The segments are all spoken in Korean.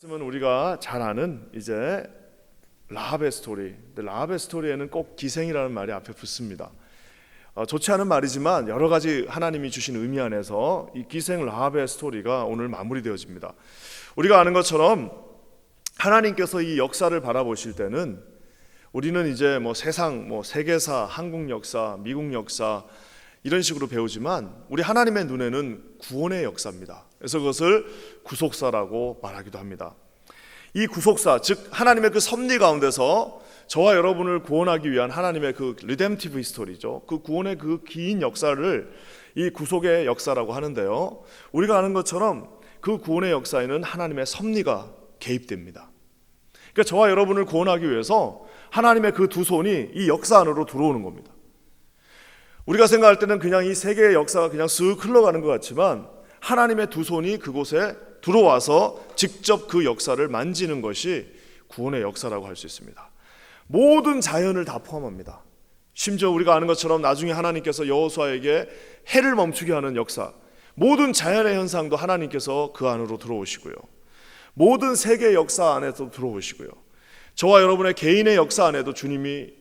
말씀은 우리가 잘 아는 이제 라합의 스토리. 근데 라합의 스토리에는 꼭 기생이라는 말이 앞에 붙습니다. 좋지 않은 말이지만 여러 가지 하나님이 주신 의미 안에서 이 기생 라합의 스토리가 오늘 마무리되어집니다. 우리가 아는 것처럼 하나님께서 이 역사를 바라보실 때는 우리는 이제 세상 세계사, 한국 역사, 미국 역사 이런 식으로 배우지만 우리 하나님의 눈에는 구원의 역사입니다. 그래서 그것을 구속사라고 말하기도 합니다. 이 구속사, 즉 하나님의 그 섭리 가운데서 저와 여러분을 구원하기 위한 하나님의 그 리뎀티브 히스토리죠. 그 구원의 그 긴 역사를 이 구속의 역사라고 하는데요, 우리가 아는 것처럼 그 구원의 역사에는 하나님의 섭리가 개입됩니다. 그러니까 저와 여러분을 구원하기 위해서 하나님의 그 두 손이 이 역사 안으로 들어오는 겁니다. 우리가 생각할 때는 그냥 이 세계의 역사가 그냥 쓱 흘러가는 것 같지만 하나님의 두 손이 그곳에 들어와서 직접 그 역사를 만지는 것이 구원의 역사라고 할 수 있습니다. 모든 자연을 다 포함합니다. 심지어 우리가 아는 것처럼 나중에 하나님께서 여호수아에게 해를 멈추게 하는 역사, 모든 자연의 현상도 하나님께서 그 안으로 들어오시고요, 모든 세계의 역사 안에도 들어오시고요, 저와 여러분의 개인의 역사 안에도 주님이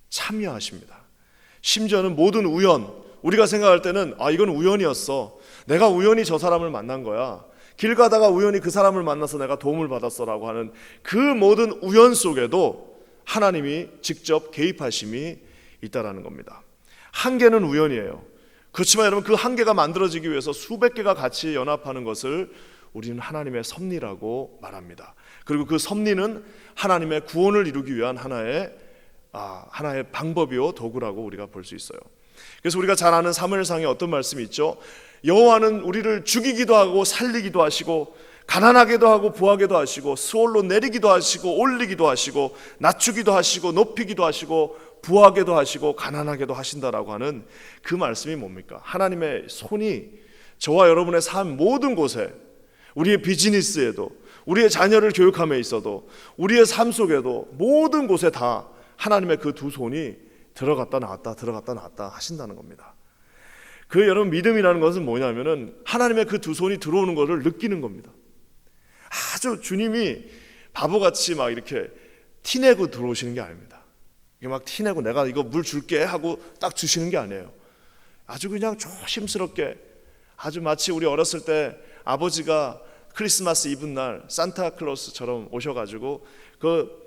참여하십니다. 심지어는 모든 우연, 우리가 생각할 때는 이건 우연이었어, 내가 우연히 저 사람을 만난 거야, 길 가다가 우연히 그 사람을 만나서 내가 도움을 받았어 라고 하는 그 모든 우연 속에도 하나님이 직접 개입하심이 있다라는 겁니다. 한 개는 우연이에요. 그렇지만 여러분, 그 한 개가 만들어지기 위해서 수백 개가 같이 연합하는 것을 우리는 하나님의 섭리라고 말합니다. 그리고 그 섭리는 하나님의 구원을 이루기 위한 하나의 방법이요 도구라고 우리가 볼 수 있어요. 그래서 우리가 잘 아는 사무엘상에 어떤 말씀이 있죠? 여호와는 우리를 죽이기도 하고 살리기도 하시고 가난하게도 하고 부하게도 하시고 스올로 내리기도 하시고 올리기도 하시고 낮추기도 하시고 높이기도 하시고 부하게도 하시고 가난하게도 하신다라고 하는 그 말씀이 뭡니까? 하나님의 손이 저와 여러분의 삶 모든 곳에, 우리의 비즈니스에도, 우리의 자녀를 교육함에 있어도, 우리의 삶 속에도 모든 곳에 다 하나님의 그 두 손이 들어갔다 나왔다 들어갔다 나왔다 하신다는 겁니다. 그 여러분, 믿음이라는 것은 뭐냐면은 하나님의 그 두 손이 들어오는 것을 느끼는 겁니다. 아주 주님이 바보같이 막 이렇게 티내고 들어오시는 게 아닙니다. 이게 막 티내고 내가 이거 물 줄게 하고 딱 주시는 게 아니에요. 아주 그냥 조심스럽게, 아주 마치 우리 어렸을 때 아버지가 크리스마스 이브날 산타클로스처럼 오셔가지고 그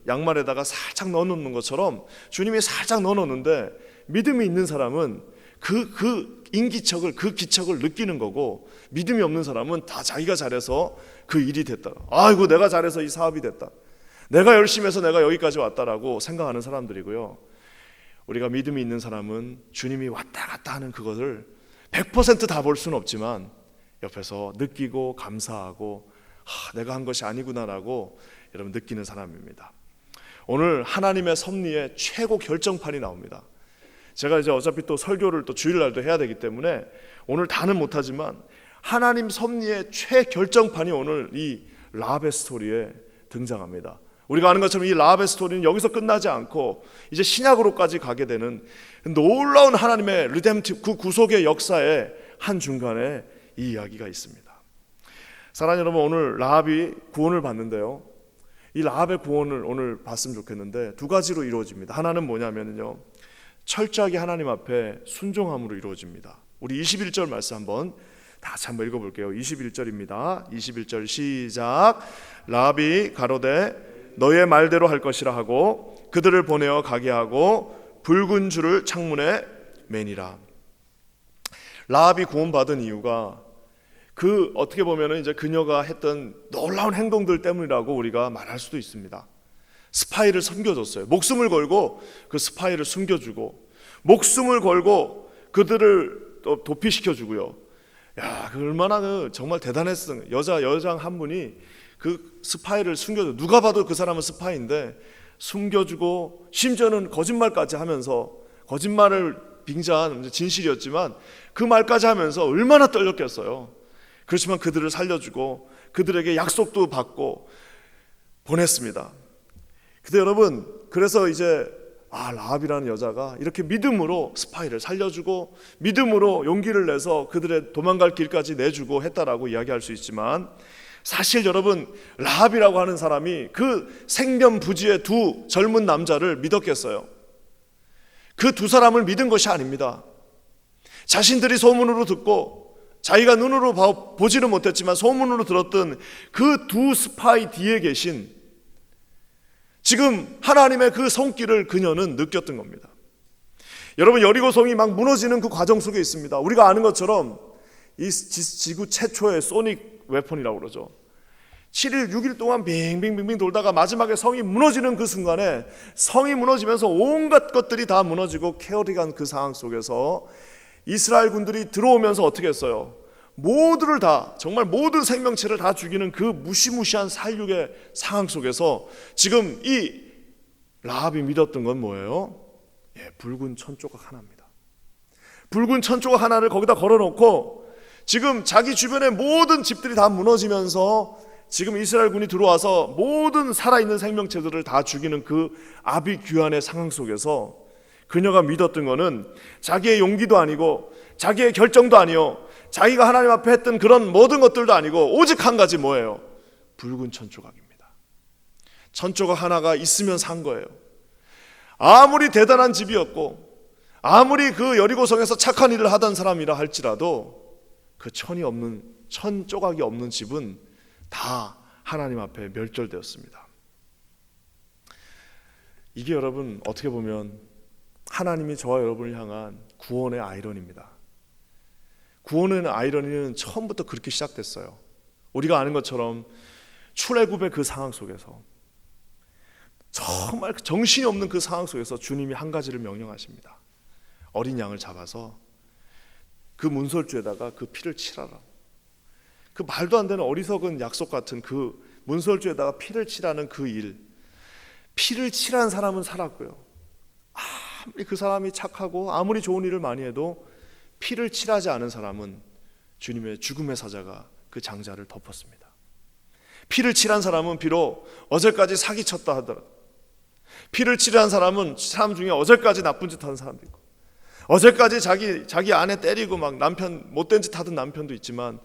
양말에다가 살짝 넣어놓는 것처럼 주님이 살짝 넣어놓는데, 믿음이 있는 사람은 그 인기척을, 그 기척을 느끼는 거고, 믿음이 없는 사람은 다 자기가 잘해서 그 일이 됐다, 아이고 내가 잘해서 이 사업이 됐다, 내가 열심히 해서 내가 여기까지 왔다라고 생각하는 사람들이고요, 우리가 믿음이 있는 사람은 주님이 왔다 갔다 하는 그것을 100% 다 볼 수는 없지만 옆에서 느끼고 감사하고 내가 한 것이 아니구나라고 여러분 느끼는 사람입니다. 오늘 하나님의 섭리의 최고 결정판이 나옵니다. 제가 이제 어차피 또 설교를 또 주일날도 해야 되기 때문에 오늘 다는 못하지만 하나님 섭리의 최결정판이 오늘 이 라합의 스토리에 등장합니다. 우리가 아는 것처럼 이 라합의 스토리는 여기서 끝나지 않고 이제 신약으로까지 가게 되는 놀라운 하나님의 리뎀티브, 그 구속의 역사의 한 중간에 이 이야기가 있습니다. 사랑하는 여러분, 오늘 라합이 구원을 받는데요, 이 라합의 구원을 오늘 봤으면 좋겠는데 두 가지로 이루어집니다. 하나는 뭐냐면요, 철저하게 하나님 앞에 순종함으로 이루어집니다. 우리 21절 말씀 한번 다시 한번 읽어볼게요. 21절입니다. 21절 시작. 라합이 가로되 너의 말대로 할 것이라 하고 그들을 보내어 가게 하고 붉은 줄을 창문에 매니라. 라합이 구원받은 이유가 어떻게 보면은 이제 그녀가 했던 놀라운 행동들 때문이라고 우리가 말할 수도 있습니다. 스파이를 섬겨줬어요. 목숨을 걸고 그 스파이를 숨겨주고, 목숨을 걸고 그들을 또 도피시켜주고요. 야, 그 얼마나 정말 대단했어. 여장 한 분이 그 스파이를 숨겨줘. 누가 봐도 그 사람은 스파이인데 숨겨주고, 심지어는 거짓말까지 하면서, 거짓말을 빙자한 진실이었지만 그 말까지 하면서 얼마나 떨렸겠어요. 그렇지만 그들을 살려주고 그들에게 약속도 받고 보냈습니다. 근데 여러분, 그래서 이제 라합이라는 여자가 이렇게 믿음으로 스파이를 살려주고 믿음으로 용기를 내서 그들의 도망갈 길까지 내주고 했다라고 이야기할 수 있지만, 사실 여러분, 라합이라고 하는 사람이 그 생면부지의 두 젊은 남자를 믿었겠어요? 그 두 사람을 믿은 것이 아닙니다. 자신들이 소문으로 듣고 자기가 눈으로 보지는 못했지만 소문으로 들었던 그 두 스파이 뒤에 계신, 지금 하나님의 그 손길을 그녀는 느꼈던 겁니다. 여러분, 여리고성이 막 무너지는 그 과정 속에 있습니다. 우리가 아는 것처럼 이 지구 최초의 소닉 웨폰이라고 그러죠. 7일 6일 동안 빙빙빙빙 돌다가 마지막에 성이 무너지는 그 순간에, 성이 무너지면서 온갖 것들이 다 무너지고 케어리간 그 상황 속에서 이스라엘 군들이 들어오면서 어떻게 했어요? 모두를 다, 정말 모든 생명체를 다 죽이는 그 무시무시한 살육의 상황 속에서 지금 이 라합이 믿었던 건 뭐예요? 붉은 천조각 하나입니다. 붉은 천조각 하나를 거기다 걸어놓고 지금 자기 주변의 모든 집들이 다 무너지면서 지금 이스라엘 군이 들어와서 모든 살아있는 생명체들을 다 죽이는 그 아비규환의 상황 속에서 그녀가 믿었던 거는 자기의 용기도 아니고 자기의 결정도 아니요, 자기가 하나님 앞에 했던 그런 모든 것들도 아니고 오직 한 가지, 뭐예요? 붉은 천조각입니다. 천조각 하나가 있으면 산 거예요. 아무리 대단한 집이었고 아무리 그 여리고성에서 착한 일을 하던 사람이라 할지라도 그 천 조각이 없는 집은 다 하나님 앞에 멸절되었습니다. 이게 여러분, 어떻게 보면 하나님이 저와 여러분을 향한 구원의 아이러니입니다. 구원의 아이러니는 처음부터 그렇게 시작됐어요. 우리가 아는 것처럼 출애굽의 그 상황 속에서, 정말 정신이 없는 그 상황 속에서 주님이 한 가지를 명령하십니다. 어린 양을 잡아서 그 문설주에다가 그 피를 칠하라. 그 말도 안 되는 어리석은 약속 같은 그 문설주에다가 피를 칠하는 그 일, 피를 칠한 사람은 살았고요, 아무리 그 사람이 착하고 아무리 좋은 일을 많이 해도 피를 칠하지 않은 사람은 주님의 죽음의 사자가 그 장자를 덮었습니다. 피를 칠한 사람은 비록 어제까지 사기쳤다 하더라도, 피를 칠한 사람은 사람 중에 어제까지 나쁜 짓 하는 사람도 있고, 어제까지 자기 아내 때리고 막 남편 못된 짓 하던 남편도 있지만,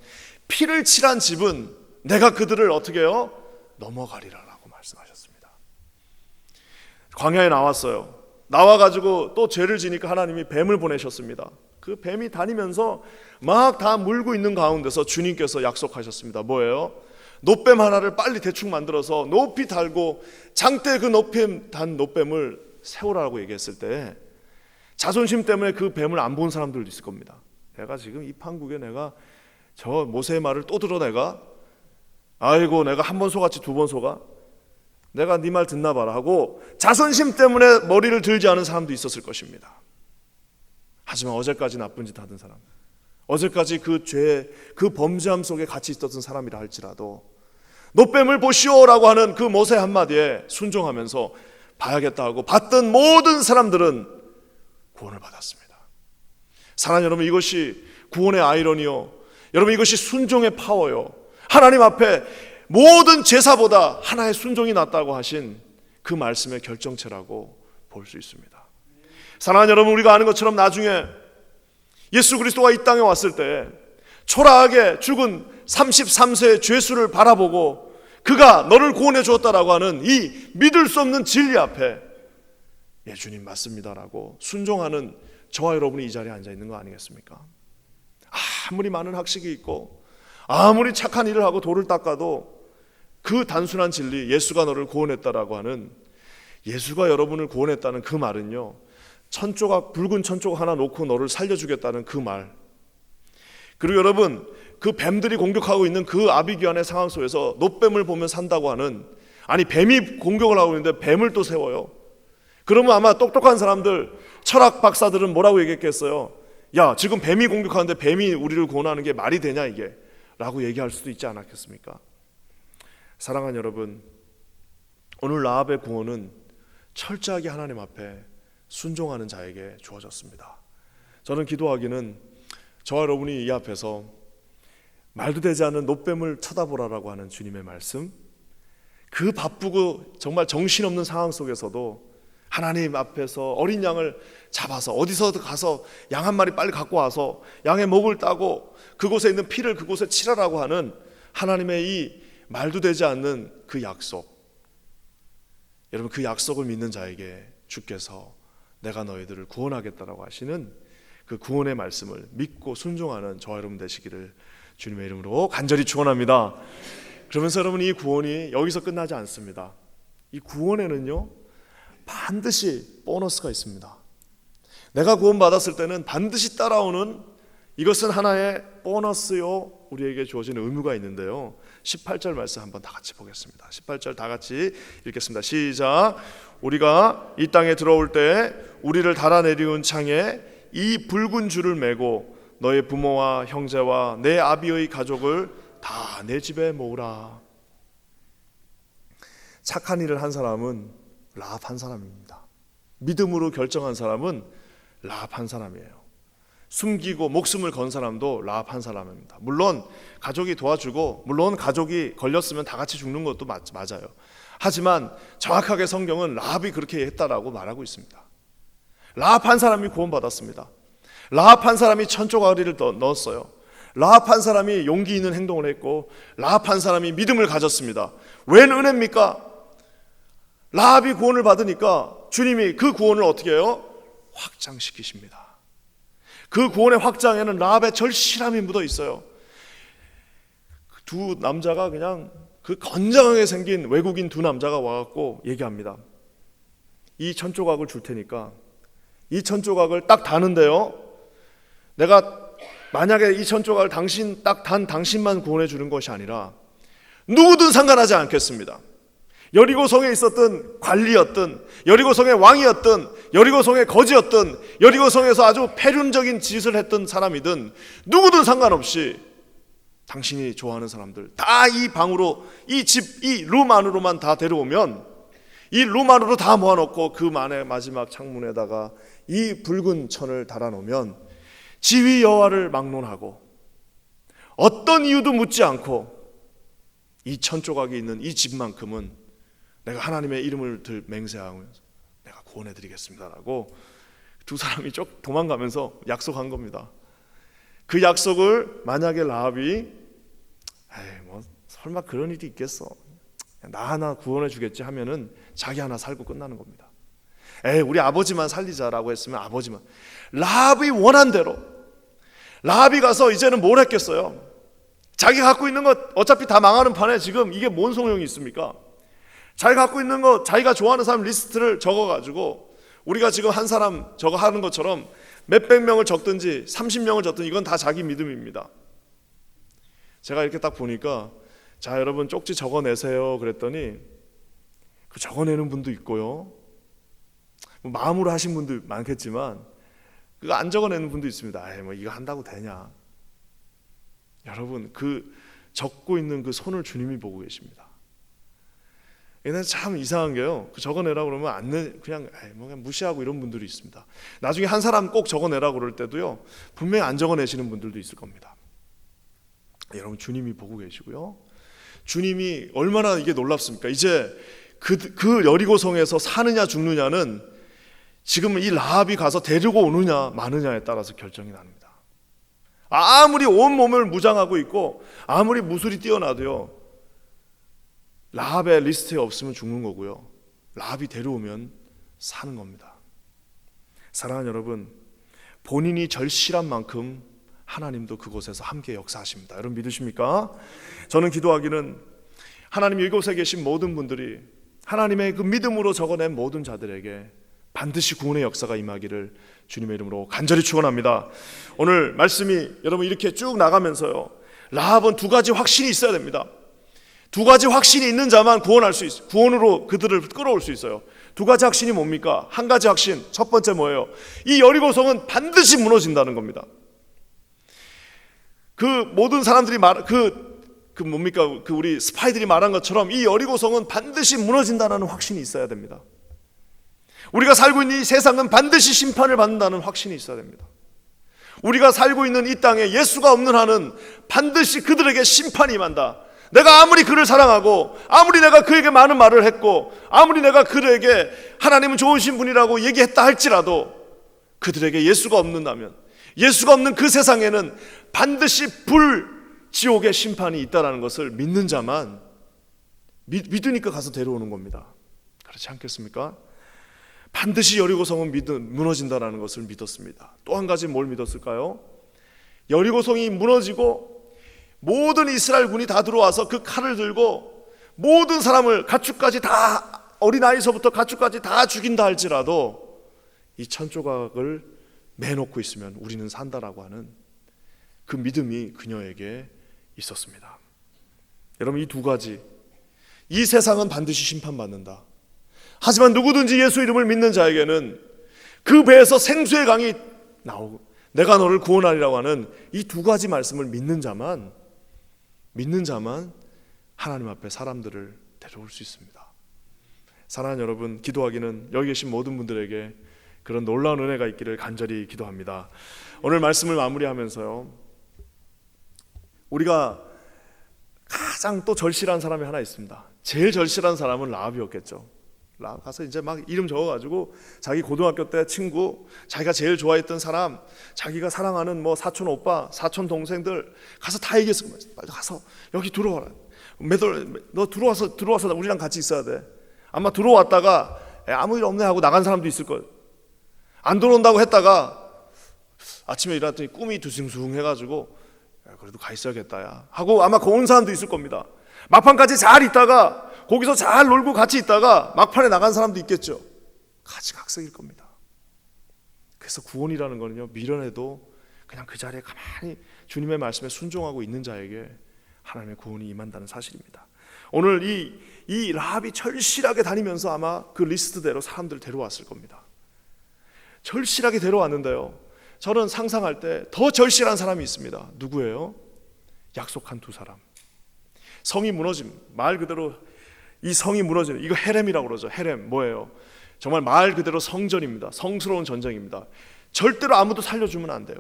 피를 칠한 집은 내가 그들을 어떻게 해요? 넘어가리라라고 말씀하셨습니다. 광야에 나왔어요. 나와가지고 또 죄를 지니까 하나님이 뱀을 보내셨습니다. 그 뱀이 다니면서 막 다 물고 있는 가운데서 주님께서 약속하셨습니다. 뭐예요? 놋뱀 하나를 빨리 대충 만들어서 높이 달고 장대 그 높이 단 놋뱀을 세우라고 얘기했을 때, 자존심 때문에 그 뱀을 안 본 사람들도 있을 겁니다. 내가 지금 이 판국에 내가 저 모세의 말을 또 들어, 내가 아이고 내가 한 번 속았지 두 번 속아? 내가 네 말 듣나 봐라 하고 자존심 때문에 머리를 들지 않은 사람도 있었을 것입니다. 하지만 어제까지 나쁜 짓 하던 사람, 어제까지 그 죄, 그 범죄함 속에 같이 있었던 사람이라 할지라도 놋뱀을 보시오라고 하는 그 모세 한마디에 순종하면서 봐야겠다 하고 봤던 모든 사람들은 구원을 받았습니다. 사랑하는 여러분, 이것이 구원의 아이러니요, 여러분 이것이 순종의 파워요. 하나님 앞에 모든 제사보다 하나의 순종이 낫다고 하신 그 말씀의 결정체라고 볼 수 있습니다. 사랑하는 여러분, 우리가 아는 것처럼 나중에 예수 그리스도가 이 땅에 왔을 때 초라하게 죽은 33세의 죄수를 바라보고 그가 너를 구원해 주었다라고 하는 이 믿을 수 없는 진리 앞에 예, 주님 맞습니다라고 순종하는 저와 여러분이 이 자리에 앉아 있는 거 아니겠습니까? 아무리 많은 학식이 있고 아무리 착한 일을 하고 돌을 닦아도 그 단순한 진리, 예수가 너를 구원했다라고 하는, 예수가 여러분을 구원했다는 그 말은요, 천조각, 붉은 천조각 하나 놓고 너를 살려주겠다는 그 말, 그리고 여러분 그 뱀들이 공격하고 있는 그 아비규환의 상황 속에서 놋뱀을 보면 산다고 하는, 아니 뱀이 공격을 하고 있는데 뱀을 또 세워요. 그러면 아마 똑똑한 사람들, 철학 박사들은 뭐라고 얘기했겠어요? 야, 지금 뱀이 공격하는데 뱀이 우리를 구원하는 게 말이 되냐 이게? 라고 얘기할 수도 있지 않았겠습니까? 사랑하는 여러분, 오늘 라합의 구원은 철저하게 하나님 앞에 순종하는 자에게 주어졌습니다. 저는 기도하기는 저와 여러분이 이 앞에서 말도 되지 않는 놋뱀을 쳐다보라라고 하는 주님의 말씀, 그 바쁘고 정말 정신없는 상황 속에서도 하나님 앞에서 어린 양을 잡아서 어디서든 가서 양 한 마리 빨리 갖고 와서 양의 목을 따고 그곳에 있는 피를 그곳에 칠하라고 하는 하나님의 이 말도 되지 않는 그 약속, 여러분 그 약속을 믿는 자에게 주께서 내가 너희들을 구원하겠다라고 하시는 그 구원의 말씀을 믿고 순종하는 저와 여러분 되시기를 주님의 이름으로 간절히 축원합니다. 그러면서 여러분, 이 구원이 여기서 끝나지 않습니다. 이 구원에는요 반드시 보너스가 있습니다. 내가 구원받았을 때는 반드시 따라오는, 이것은 하나의 보너스요 우리에게 주어지는 의무가 있는데요, 18절 말씀 한번 다 같이 보겠습니다. 18절 다 같이 읽겠습니다. 시작. 우리가 이 땅에 들어올 때 우리를 달아내리운 창에 이 붉은 줄을 메고 너의 부모와 형제와 내 아비의 가족을 다 내 집에 모으라. 착한 일을 한 사람은 라합 한 사람입니다. 믿음으로 결정한 사람은 라합 한 사람이에요. 숨기고 목숨을 건 사람도 라합 한 사람입니다. 물론 가족이 도와주고, 물론 가족이 걸렸으면 다 같이 죽는 것도 맞아요. 하지만 정확하게 성경은 라합이 그렇게 했다라고 말하고 있습니다. 라합 한 사람이 구원받았습니다. 라합 한 사람이 천조가리를 넣었어요. 라합 한 사람이 용기 있는 행동을 했고, 라합 한 사람이 믿음을 가졌습니다. 웬 은혜입니까? 라합이 구원을 받으니까 주님이 그 구원을 어떻게 해요? 확장시키십니다. 그 구원의 확장에는 라합의 절실함이 묻어 있어요. 두 남자가, 그냥 그 건장하게 생긴 외국인 두 남자가 와갖고 얘기합니다. 이 천조각을 줄 테니까 이 천조각을 딱 다는데요, 내가 만약에 이 천조각을 딱 단 당신만 구원해 주는 것이 아니라 누구든 상관하지 않겠습니다. 여리고성에 있었던 관리였든, 여리고성의 왕이었든, 여리고성의 거지였든, 여리고성에서 아주 패륜적인 짓을 했던 사람이든 누구든 상관없이 당신이 좋아하는 사람들 다 이 방으로, 이 집, 이 룸 안으로만 다 데려오면, 이 룸 안으로 다 모아놓고 그 마지막 창문에다가 이 붉은 천을 달아놓으면 지휘 여호와를 막론하고 어떤 이유도 묻지 않고 이 천조각이 있는 이 집만큼은 내가 하나님의 이름을 맹세하면서 내가 구원해드리겠습니다라고 두 사람이 쭉 도망가면서 약속한 겁니다. 그 약속을 만약에 라합이 뭐 설마 그런 일이 있겠어, 나 하나 구원해주겠지 하면은 자기 하나 살고 끝나는 겁니다. 우리 아버지만 살리자라고 했으면 아버지만, 라합이 원한 대로 라합이 가서 이제는 뭘 했겠어요? 자기 갖고 있는 것 어차피 다 망하는 판에 지금 이게 뭔 소용이 있습니까? 자기 갖고 있는 거, 자기가 좋아하는 사람 리스트를 적어가지고, 우리가 지금 한 사람 저거 하는 것처럼 몇백 명을 적든지 30명을 적든지 이건 다 자기 믿음입니다. 제가 이렇게 딱 보니까, 자 여러분 쪽지 적어내세요 그랬더니 그 적어내는 분도 있고요, 마음으로 하신 분도 많겠지만 그거 안 적어내는 분도 있습니다. 뭐 이거 한다고 되냐. 여러분 그 적고 있는 그 손을 주님이 보고 계십니다. 얘는 참 이상한 게요, 그 적어내라고 그러면 그냥 무시하고 이런 분들이 있습니다. 나중에 한 사람 꼭 적어내라고 그럴 때도요, 분명히 안 적어내시는 분들도 있을 겁니다. 여러분 주님이 보고 계시고요, 주님이 얼마나 이게 놀랍습니까? 이제 그 여리고성에서 사느냐 죽느냐는 지금 이 라합이 가서 데리고 오느냐 마느냐에 따라서 결정이 납니다. 아무리 온몸을 무장하고 있고 아무리 무술이 뛰어나도요, 라합의 리스트에 없으면 죽는 거고요, 라합이 데려오면 사는 겁니다. 사랑하는 여러분, 본인이 절실한 만큼 하나님도 그곳에서 함께 역사하십니다. 여러분 믿으십니까? 저는 기도하기는 하나님 이곳에 계신 모든 분들이 하나님의 그 믿음으로 적어낸 모든 자들에게 반드시 구원의 역사가 임하기를 주님의 이름으로 간절히 축원합니다. 오늘 말씀이 여러분 이렇게 쭉 나가면서요, 라합은 두 가지 확신이 있어야 됩니다. 두 가지 확신이 있는 자만 구원할 수 있어요. 구원으로 그들을 끌어올 수 있어요. 두 가지 확신이 뭡니까? 한 가지 확신, 첫 번째 뭐예요? 이 여리고성은 반드시 무너진다는 겁니다. 그 모든 사람들이 뭡니까? 그 우리 스파이들이 말한 것처럼 이 여리고성은 반드시 무너진다는 확신이 있어야 됩니다. 우리가 살고 있는 이 세상은 반드시 심판을 받는다는 확신이 있어야 됩니다. 우리가 살고 있는 이 땅에 예수가 없는 한은 반드시 그들에게 심판이 임한다. 내가 아무리 그를 사랑하고 아무리 내가 그에게 많은 말을 했고 아무리 내가 그에게 하나님은 좋으신 분이라고 얘기했다 할지라도 그들에게 예수가 없는다면, 예수가 없는 그 세상에는 반드시 지옥의 심판이 있다는 것을 믿는 자만 믿으니까 가서 데려오는 겁니다. 그렇지 않겠습니까? 반드시 여리고성은 무너진다라는 것을 믿었습니다. 또 한 가지 뭘 믿었을까요? 여리고성이 무너지고 모든 이스라엘 군이 다 들어와서 그 칼을 들고 모든 사람을 가축까지 다, 어린아이서부터 가축까지 다 죽인다 할지라도 이 천조각을 매놓고 있으면 우리는 산다라고 하는 그 믿음이 그녀에게 있었습니다. 여러분, 이 두 가지, 이 세상은 반드시 심판받는다. 하지만 누구든지 예수 이름을 믿는 자에게는 그 배에서 생수의 강이 나오고 내가 너를 구원하리라고 하는 이 두 가지 말씀을 믿는 자만 하나님 앞에 사람들을 데려올 수 있습니다. 사랑하는 여러분, 기도하기는 여기 계신 모든 분들에게 그런 놀라운 은혜가 있기를 간절히 기도합니다. 오늘 말씀을 마무리하면서요, 우리가 가장 또 절실한 사람이 하나 있습니다. 제일 절실한 사람은 라합이었겠죠. 라합 가서 이제 막 이름 적어가지고 자기 고등학교 때 친구, 자기가 제일 좋아했던 사람, 자기가 사랑하는 뭐 사촌 오빠, 사촌 동생들 가서 다 얘기했어. 빨리 가서 여기 들어와라. 너 들어와서 우리랑 같이 있어야 돼. 아마 들어왔다가 아무 일 없네 하고 나간 사람도 있을 거예요. 안 들어온다고 했다가 아침에 일어났더니 꿈이 두숭숭 해가지고 그래도 가 있어야겠다 야 하고 아마 온 사람도 있을 겁니다. 막판까지 잘 있다가 거기서 잘 놀고 같이 있다가 막판에 나간 사람도 있겠죠. 같이 각색일 겁니다. 그래서 구원이라는 거는요, 미련해도 그냥 그 자리에 가만히 주님의 말씀에 순종하고 있는 자에게 하나님의 구원이 임한다는 사실입니다. 오늘 이 라합이 절실하게 다니면서 아마 그 리스트대로 사람들 데려왔을 겁니다. 절실하게 데려왔는데요, 저는 상상할 때 더 절실한 사람이 있습니다. 누구예요? 약속한 두 사람. 성이 무너짐, 말 그대로 이 성이 무너지는, 이거 헤렘이라고 그러죠. 헤렘 뭐예요? 정말 말 그대로 성전입니다. 성스러운 전쟁입니다. 절대로 아무도 살려주면 안 돼요.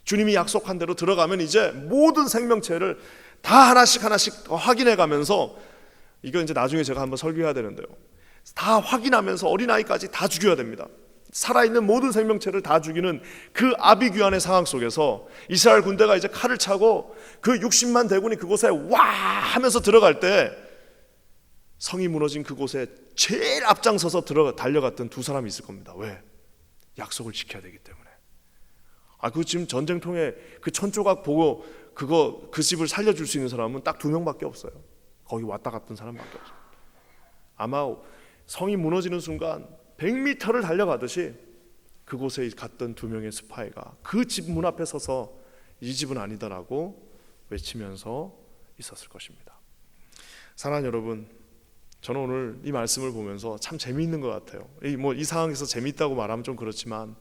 주님이 약속한 대로 들어가면 이제 모든 생명체를 다 하나씩 확인해 가면서, 이거 이제 나중에 제가 한번 설교해야 되는데요, 다 확인하면서 어린아이까지 다 죽여야 됩니다. 살아있는 모든 생명체를 다 죽이는 그 아비규환의 상황 속에서 이스라엘 군대가 이제 칼을 차고 그 60만 대군이 그곳에 와 하면서 들어갈 때 성이 무너진 그곳에 제일 앞장서서 달려갔던 두 사람이 있을 겁니다. 왜? 약속을 지켜야 되기 때문에. 그 지금 전쟁통에 그 천조각 보고 그 집을 살려줄 수 있는 사람은 딱 2명밖에 없어요. 거기 왔다 갔던 사람밖에 없어요. 아마 성이 무너지는 순간 100m를 달려가듯이 그곳에 갔던 2명의 스파이가 그 집 문 앞에 서서 이 집은 아니다라고 외치면서 있었을 것입니다. 사랑하는 여러분, 저는 오늘 이 말씀을 보면서 참 재미있는 것 같아요. 이 상황에서 재미있다고 말하면 좀 그렇지만,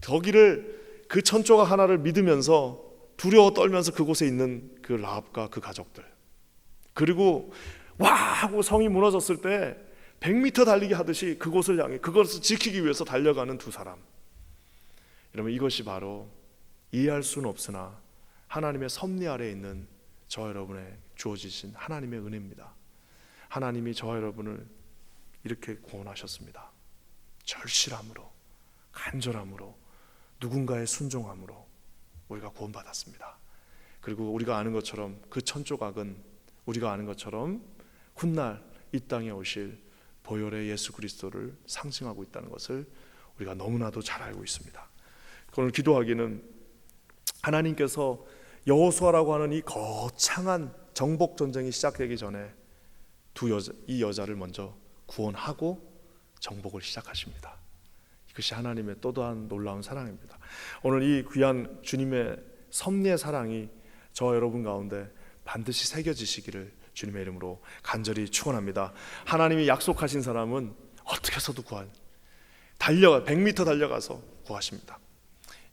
거기를 그 천조각 하나를 믿으면서 두려워 떨면서 그곳에 있는 그 라합과 그 가족들, 그리고 와 하고 성이 무너졌을 때 100m 달리기 하듯이 그곳을 향해 그것을 지키기 위해서 달려가는 두 사람. 여러분, 이것이 바로 이해할 수는 없으나 하나님의 섭리 아래에 있는 저와 여러분의 주어지신 하나님의 은혜입니다. 하나님이 저와 여러분을 이렇게 구원하셨습니다. 절실함으로, 간절함으로, 누군가의 순종함으로 우리가 구원받았습니다. 그리고 우리가 아는 것처럼 그 천조각은 우리가 아는 것처럼 훗날 이 땅에 오실 보혈의 예수 그리스도를 상징하고 있다는 것을 우리가 너무나도 잘 알고 있습니다. 오늘 기도하기는 하나님께서 여호수아라고 하는 이 거창한 정복 전쟁이 시작되기 전에 이 여자를 먼저 구원하고 정복을 시작하십니다. 이것이 하나님의 또다한 놀라운 사랑입니다. 오늘 이 귀한 주님의 섭리의 사랑이 저와 여러분 가운데 반드시 새겨지시기를 주님의 이름으로 간절히 축원합니다. 하나님이 약속하신 사람은 어떻게 해서도 100m 달려가서 구하십니다.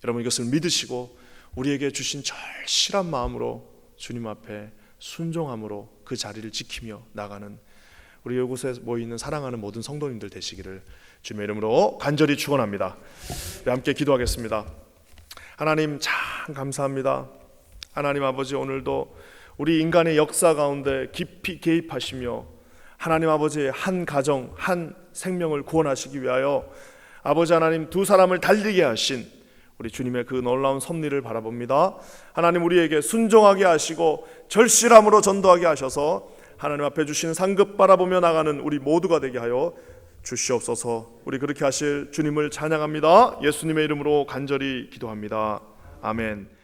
여러분, 이것을 믿으시고 우리에게 주신 절실한 마음으로 주님 앞에 순종함으로 그 자리를 지키며 나가는 우리 이곳에 모여있는 사랑하는 모든 성도님들 되시기를 주님의 이름으로 간절히 축원합니다. 함께 기도하겠습니다. 하나님 참 감사합니다. 하나님 아버지, 오늘도 우리 인간의 역사 가운데 깊이 개입하시며 하나님 아버지 한 가정, 한 생명을 구원하시기 위하여 아버지 하나님 두 사람을 달리게 하신 우리 주님의 그 놀라운 섭리를 바라봅니다. 하나님, 우리에게 순종하게 하시고 절실함으로 전도하게 하셔서 하나님 앞에 주신 상급 바라보며 나가는 우리 모두가 되게 하여 주시옵소서. 우리 그렇게 하실 주님을 찬양합니다. 예수님의 이름으로 간절히 기도합니다. 아멘.